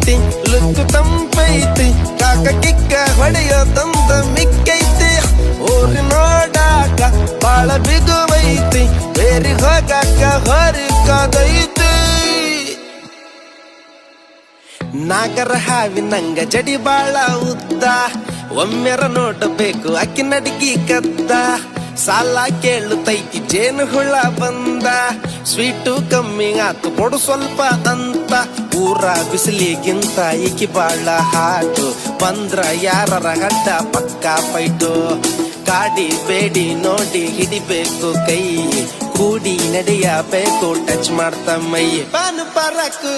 ಐತಿ ಲುಕ್ಕು ತಂಪೈತಿ ಕಾಕ ಕಿಕ್ಕ ಹೊಡೆಯೋ ತಂದ ಮಿಕ್ಕೈತಿ ಊರಿ ನೋಡಾಕ ಬಾಳ ಬಿಗುವೈತಿ ಬೇರೆ ಹೋಗಾಕ ಹೊರಕಾದೈತಿ ನಾಗರ ಹಾವಿನಂಗ ಜಡಿ ಬಾಳ ಉದ್ದ ಒಮ್ಮೆರ ನೋಡಬೇಕು ಅಕ್ಕಿ ನಡಿಗಿ ಕದ್ದ ಸಾಲ ಕೇಳುತ್ತೈತಿ ಜೇನು ಹುಳ ಬಂದ ಸ್ವೀಟು ಕಮ್ಮಿ ಆತು ಕೊಡು ಸ್ವಲ್ಪ ಅಂತ ಊರ ಬಿಸಿಲಿಗಿಂತ ಈಕಿ ಬಾಳ ಹಾಟು ಬಂದ್ರ ಯಾರರ ಗಡ್ಡ ಪಕ್ಕ ಫೈಟು ಕಾಡಿ ಬೇಡಿ ನೋಡಿ ಹಿಡಿಬೇಕು ಕೈ ಕೂಡಿ ನಡೆಯಬೇಕು ಟಚ್ ಮಾಡ್ತ ಮೈ ಬಾನು ಪರಕು